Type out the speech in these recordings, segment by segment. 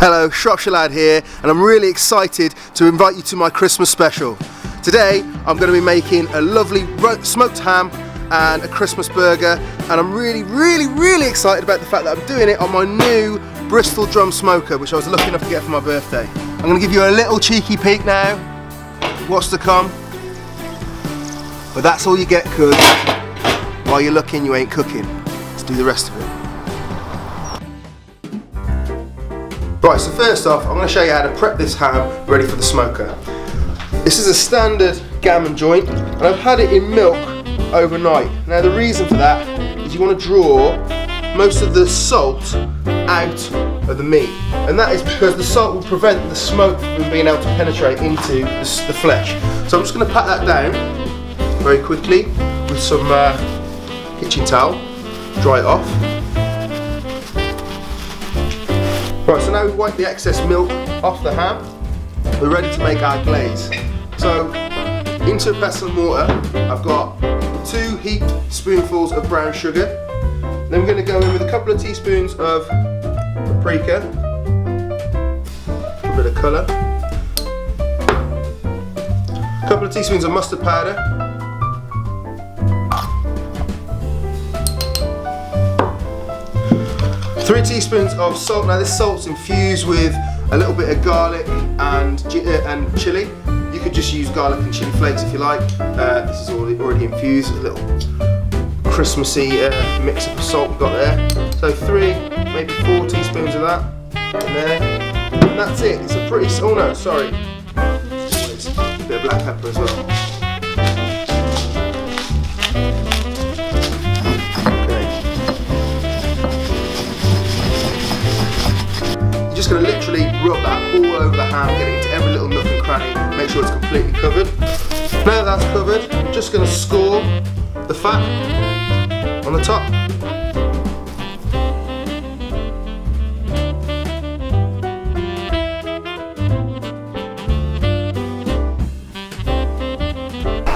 Hello, Shropshire Lad here, and I'm really excited to invite you to my Christmas special. Today I'm going to be making a lovely smoked ham and a Christmas burger, and I'm really excited about the fact that I'm doing it on my new Bristol drum smoker, which I was lucky enough to get for my birthday. I'm going to give you a little cheeky peek now, what's to come, but that's all you get, because while you're looking you ain't cooking. Let's do the rest of it. Right, so first off, I'm going to show you how to prep this ham ready for the smoker. This is a standard gammon joint, and I've had it in milk overnight. Now the reason for that is you want to draw most of the salt out of the meat, and that is because the salt will prevent the smoke from being able to penetrate into the flesh. So I'm just going to pat that down very quickly with some kitchen towel, dry it off. Right, so now we've wiped the excess milk off the ham, we're ready to make our glaze. So, into a pestle and mortar, I've got 2 heaped spoonfuls of brown sugar. Then we're going to go in with a couple of teaspoons of paprika, a bit of colour, a couple of teaspoons of mustard powder, 3 teaspoons of salt. Now this salt's infused with a little bit of garlic and chilli. You could just use garlic and chilli flakes if you like. This is already infused, a little Christmassy mix of salt we've got there. So 3, maybe 4 teaspoons of that in there. And that's it. It's a pretty, oh no, sorry. It's a bit of black pepper as well. Just going to literally rub that all over the ham, get it into every little nook and cranny, make sure it's completely covered. Now that's covered, I'm just going to score the fat on the top.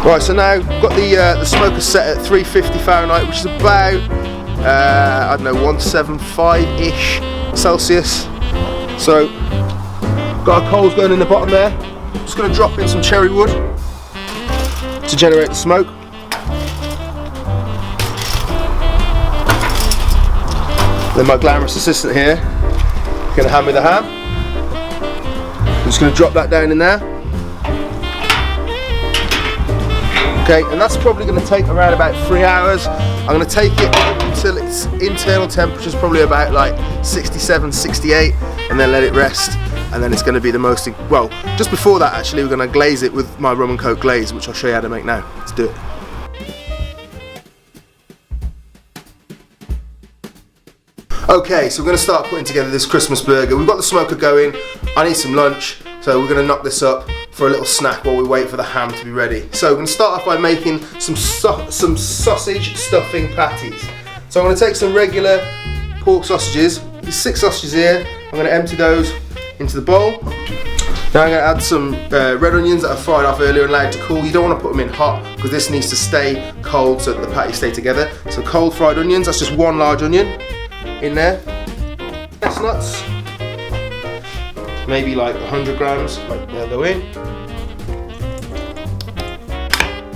Right, so now I've got the smoker set at 350 Fahrenheit, which is about, I don't know, 175-ish Celsius. So, got our coals going in the bottom there. Just going to drop in some cherry wood to generate the smoke. Then my glamorous assistant here is going to hand me the ham. I'm just going to drop that down in there. Okay, and that's probably going to take around about 3 hours. I'm going to take it until its internal temperature is probably about like 67, 68, and then let it rest, and then it's going to be the most, well, just before that actually we're going to glaze it with my rum and coke glaze, which I'll show you how to make now. Let's do it. Okay, so we're going to start putting together this Christmas burger. We've got the smoker going, I need some lunch, so we're going to knock this up for a little snack while we wait for the ham to be ready. So we're going to start off by making some sausage stuffing patties. So I'm going to take some regular pork sausages, there's 6 sausages here, I'm going to empty those into the bowl. Now I'm going to add some red onions that I fried off earlier and allowed to cool. You don't want to put them in hot because this needs to stay cold so that the patties stay together. So cold fried onions, that's just 1 large onion in there. Chestnuts, maybe like 100 grams, like they'll go in.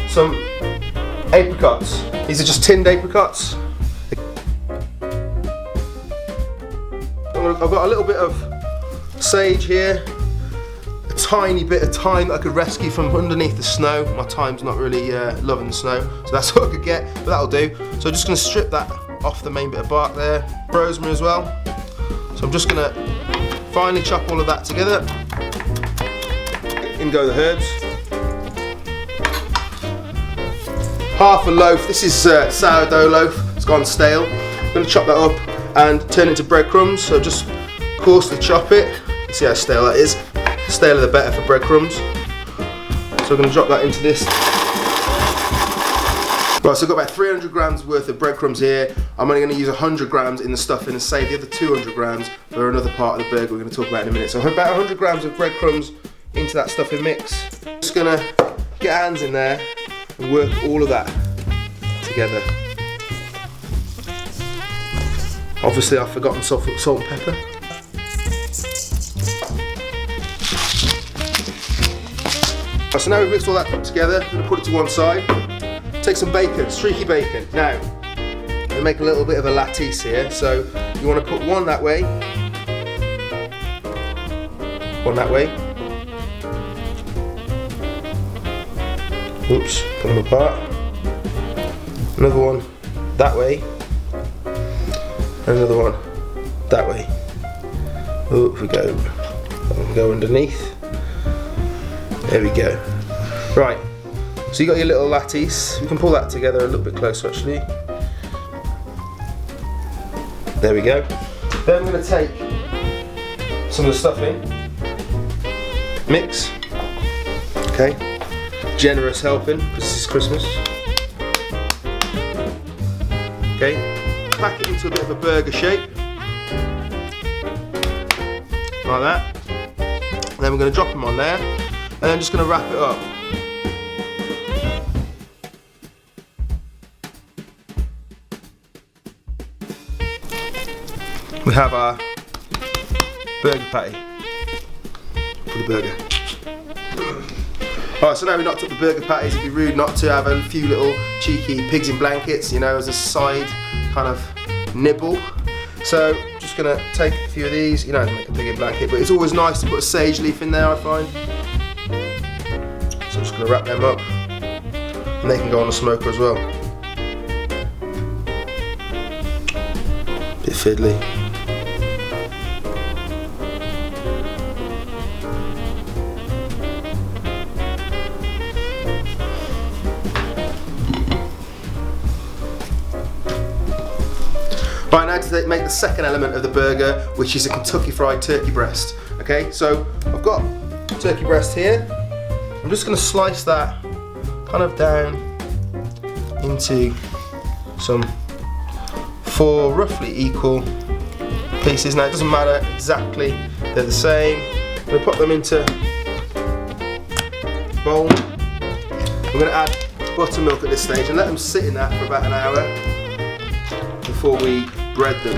Some apricots, these are just tinned apricots. I've got a little bit of sage here, a tiny bit of thyme that I could rescue from underneath the snow. My thyme's not really loving the snow, so that's what I could get, but that'll do. So I'm just going to strip that off the main bit of bark there. Rosemary as well. So I'm just going to finely chop all of that together. In go the herbs. Half a loaf, this is sourdough loaf, it's gone stale. I'm going to chop that up and turn it into breadcrumbs, so just coarsely chop it. You see how stale that is. The staler the better for breadcrumbs. So I'm going to drop that into this. Right, so I've got about 300 grams worth of breadcrumbs here. I'm only going to use 100 grams in the stuffing and save the other 200 grams for another part of the burger we're going to talk about in a minute. So about 100 grams of breadcrumbs into that stuffing mix. Just going to get hands in there and work all of that together. Obviously I've forgotten salt and pepper. So now we've mixed all that together, I'm going to put it to one side. Take some bacon, streaky bacon. Now, I'm going to make a little bit of a lattice here. So you want to put one that way, one that way. Oops, put them apart. Another one that way, and another one that way. Oh, if we go, that one go underneath. There we go. Right, so you got your little lattice. We can pull that together a little bit closer actually. There we go. Then I'm going to take some of the stuffing, mix. Okay, generous helping because this is Christmas. Okay, pack it into a bit of a burger shape, like that. And then we're going to drop them on there, and then just going to wrap it up. We have our burger patty for the burger. Alright, so now we knocked up the burger patties. It'd be rude not to have a few little cheeky pigs in blankets, you know, as a side kind of nibble. So just gonna take a few of these. You know how to make a pig in blanket, but it's always nice to put a sage leaf in there, I find. So I'm just gonna wrap them up, and they can go on the smoker as well. Bit fiddly. Right, now to make the second element of the burger, which is a Kentucky Fried Turkey breast. Okay, so I've got turkey breast here. I'm just going to slice that kind of down into some 4 roughly equal pieces. Now it doesn't matter exactly, they're the same. I'm going to put them into a bowl. I'm going to add buttermilk at this stage and let them sit in that for about an hour before we bread them.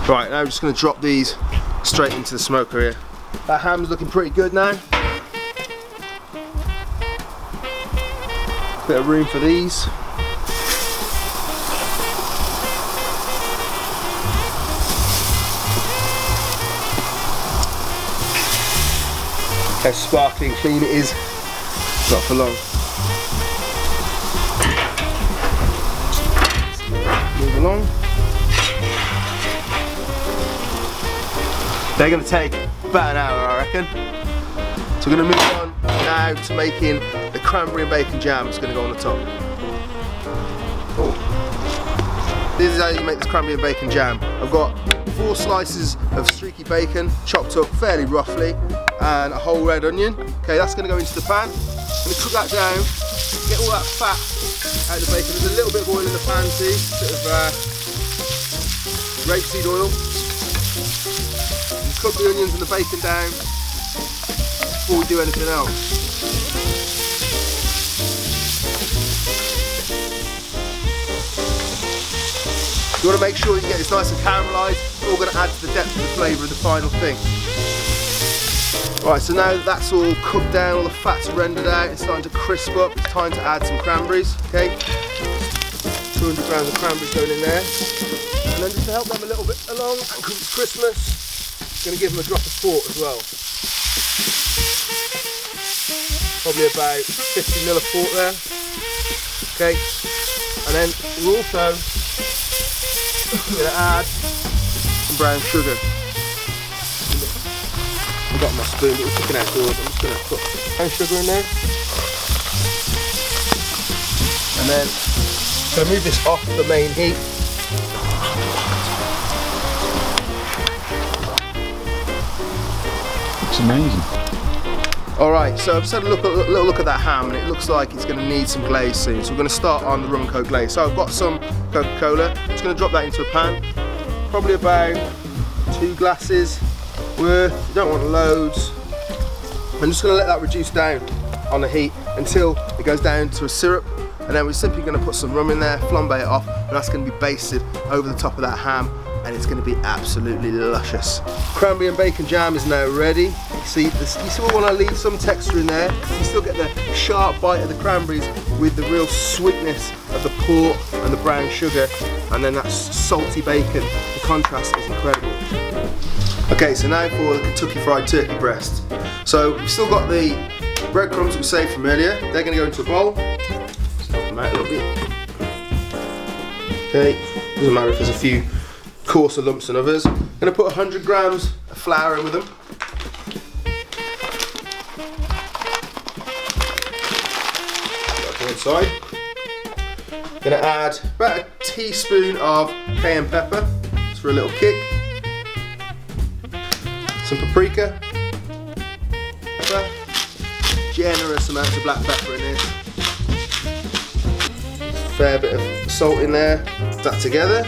Right, now I'm just going to drop these straight into the smoker here. That ham's looking pretty good now. Bit of room for these. How sparkling clean it is, not for long. Move along. They're going to take about an hour, I reckon. So we're going to move on now to making the cranberry and bacon jam. It's going to go on the top. Oh. This is how you make this cranberry and bacon jam. I've got 4 slices of streaky bacon, chopped up fairly roughly, and a whole red onion. Okay, that's going to go into the pan. I'm going to cook that down, get all that fat out of the bacon. There's a little bit of oil in the pan too, a bit of rapeseed oil. And cook the onions and the bacon down before we do anything else. You want to make sure you get this nice and caramelised. It's all going to add to the depth of the flavour of the final thing. Right, so now that's all cooked down, all the fat's rendered out, it's starting to crisp up. It's time to add some cranberries, okay? 200 grams of cranberries going in there. And then just to help them a little bit along, and because it's Christmas, I'm going to give them a drop of port as well. Probably about 50 ml of port there. Okay, and then we're also going to add some brown sugar. I've got my spoon, but we're cooking outdoors. I'm just going to put brown sugar in there. And then I'm going to move this off the main heat. It's amazing. Alright, so I've just had a little look at that ham, and it looks like it's going to need some glaze soon. So we're going to start on the rum and coke glaze. So I've got some Coca-Cola. I'm just going to drop that into a pan. Probably about 2 glasses worth. You don't want loads. I'm just going to let that reduce down on the heat until it goes down to a syrup. And then we're simply going to put some rum in there, flambe it off, and that's going to be basted over the top of that ham, and it's going to be absolutely luscious. Cranberry and bacon jam is now ready. You see when I leave some texture in there, you still get the sharp bite of the cranberries with the real sweetness of the pork and the brown sugar, and then that salty bacon. The contrast is incredible. Okay, so now for the Kentucky Fried Turkey breast. So we've still got the breadcrumbs that we saved from earlier. They're going to go into a bowl. Just help them out a little bit. Okay, doesn't matter if there's a few coarser lumps than others. I'm going to put 100 grams of flour in with them. Put that to one side. I'm going to add about a teaspoon of cayenne pepper, just for a little kick. Some paprika. Pepper. Generous amounts of black pepper in this. Fair bit of salt in there. Put that together.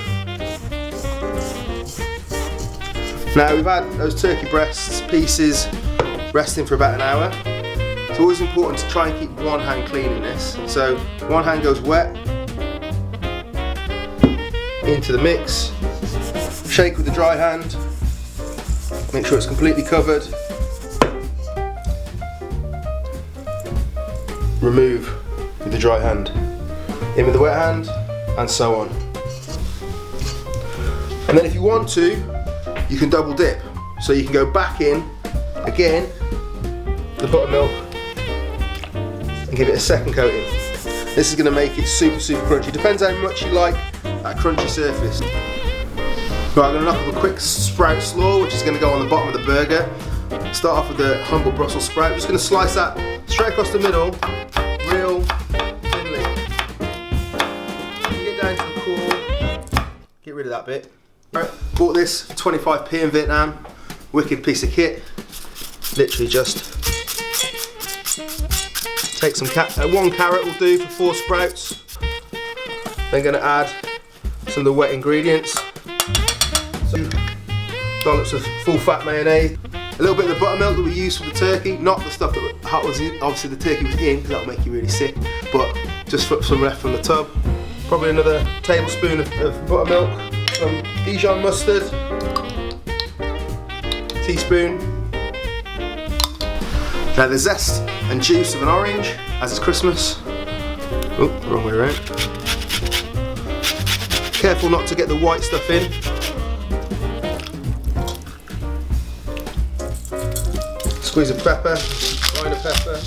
Now we've had those turkey breasts pieces resting for about an hour. It's always important to try and keep one hand clean in this. So one hand goes wet into the mix. Shake with the dry hand. Make sure it's completely covered. Remove with the dry hand. In with the wet hand, and so on. And then if you want to, you can double dip. So you can go back in again the buttermilk and give it a second coating. This is going to make it super crunchy. Depends how much you like that crunchy surface. Right, I'm going to knock up a quick sprout slaw, which is going to go on the bottom of the burger. Start off with the humble Brussels sprout. I'm just going to slice that straight across the middle, real thinly. You get down to the core, get rid of that bit. Right, bought this for 25p in Vietnam. Wicked piece of kit. Literally just take some one carrot will do for 4 sprouts. Then going to add some of the wet ingredients. Some dollops of full fat mayonnaise, a little bit of the buttermilk that we used for the turkey, not the stuff that was in, obviously the turkey was in, because that'll make you really sick, but just some left from the tub. Probably another tablespoon of buttermilk, some Dijon mustard, teaspoon. Now the zest and juice of an orange, as it's Christmas. Oh, wrong way around. Careful not to get the white stuff in. Squeeze of pepper, line of pepper,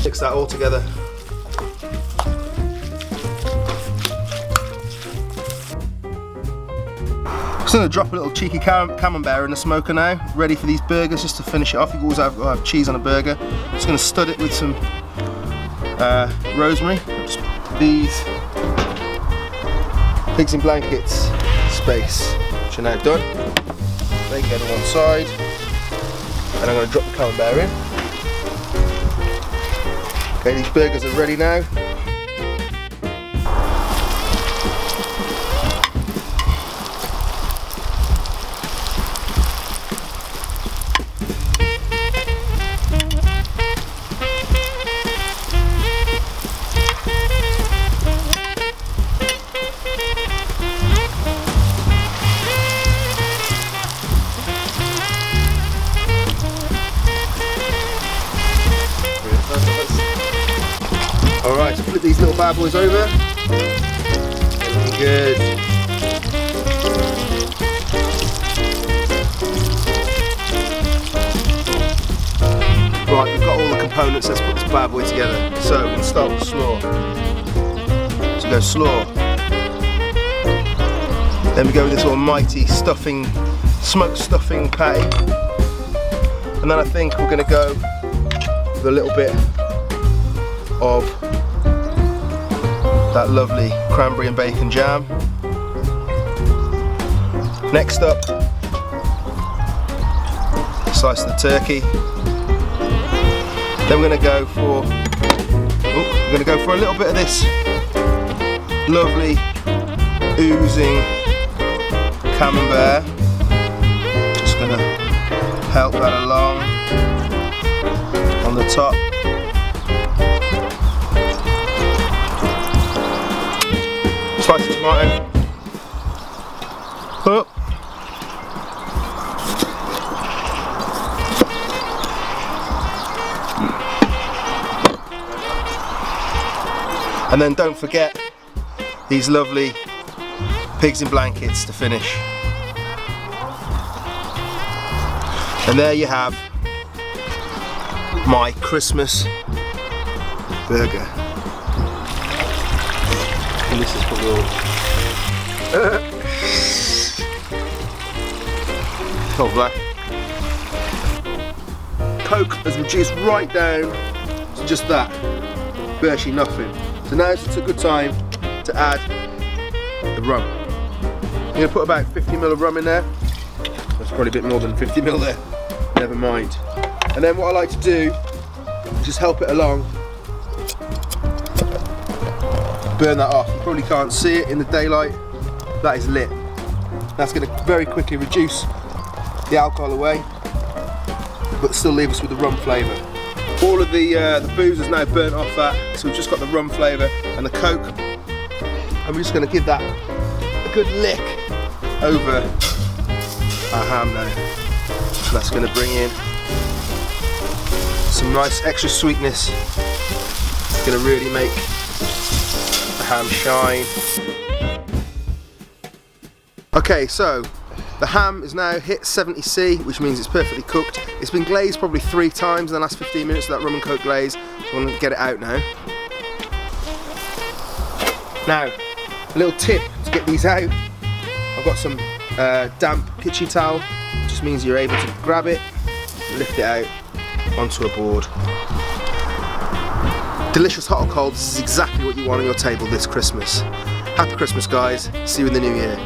mix that all together. Just going to drop a little cheeky camembert in the smoker now, ready for these burgers just to finish it off. You always have cheese on a burger. Just going to stud it with some rosemary. Just these pigs in blankets space, which are now done. They can go to one side. And I'm going to drop the camembert in. Okay, these burgers are ready now. Alright, so flip these little bad boys over. Looking good. Right, we've got all the components, let's put this bad boy together. So, we'll start with slaw. So go slaw. Then we go with this almighty stuffing, smoked stuffing patty. And then I think we're going to go with a little bit of that lovely cranberry and bacon jam. Next up, slice of the turkey. Then we're going to go for a little bit of this lovely oozing camembert. Just going to help that along on the top. Martin. Up. And then don't forget these lovely pigs in blankets to finish. And there you have my Christmas burger. And this is for all. Oh, black. Coke has reduced right down to just that, virtually nothing. So now it's a good time to add the rum. I'm going to put about 50ml of rum in there. That's probably a bit more than 50ml there. Never mind. And then what I like to do is just help it along. Burn that off. You probably can't see it in the daylight. That is lit. That's going to very quickly reduce the alcohol away, but still leave us with the rum flavour. All of the booze is now burnt off that, so we've just got the rum flavour and the Coke. And we're just going to give that a good lick over our ham now. So that's going to bring in some nice extra sweetness. It's going to really make the ham shine. Okay, so the ham is now hit 70°, which means it's perfectly cooked. It's been glazed probably 3 times in the last 15 minutes with that rum and Coke glaze. So I'm going to get it out now. Now, a little tip to get these out. I've got some damp kitchen towel. It just means you're able to grab it, lift it out onto a board. Delicious hot or cold, this is exactly what you want on your table this Christmas. Happy Christmas, guys. See you in the new year.